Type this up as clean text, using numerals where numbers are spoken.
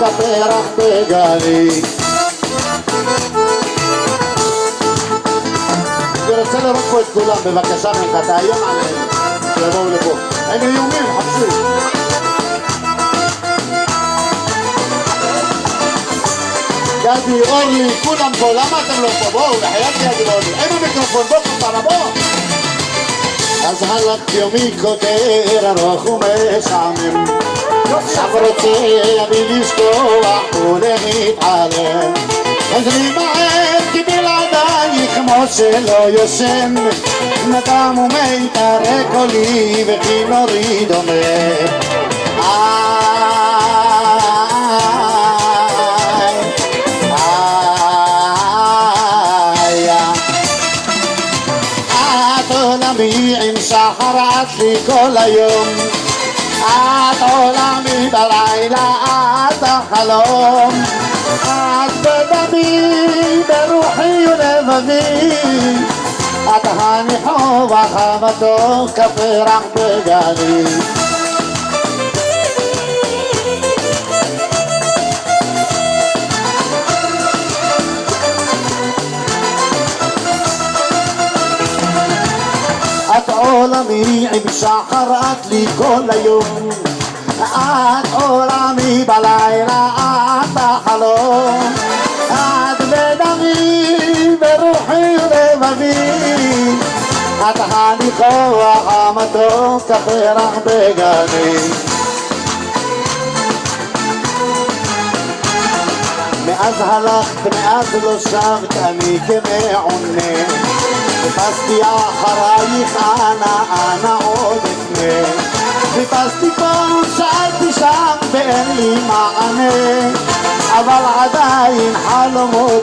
כפרח בגליל. אני רוצה לראות פה את כולם, בבקשה ממך, תאיים עליהם, שיבואו לפה. הם איומים, חפשו. גדי, אורלי, כולם פה, למה אתם לא פה? בואו, בחייאת גדי ואורלי. עם המיקרופון, בואו כפרה, בואו. אז הלכת יומי קודר ארוך ומשעמם, עכשיו רוצה אני לשכוח ולהתעלם, אז אני מעט כי בלעדייך כמו שלא יושן, נדם ומיתרק קולי וכינורי דומם. עם שחר את לי כל היום, את עולמי בלילה, את החלום, את בדמי, ברוחי ולבבי, את הניחו והחמתו כפרח בגליל. את עולמי עם שחר את לי כל היום, את עולמי בלילה, את החלום, את בדמי, ברוחי ולבבי, את הניחוח המתוק כפרח בגליל. מאז הלכת, מאז לא שבת, אני כמעונה, חיפשתי אחרייך אנה עוד אקנה, חיפשתי פה, שאלתי שם ואין לי מענה, אבל עדיין חלומות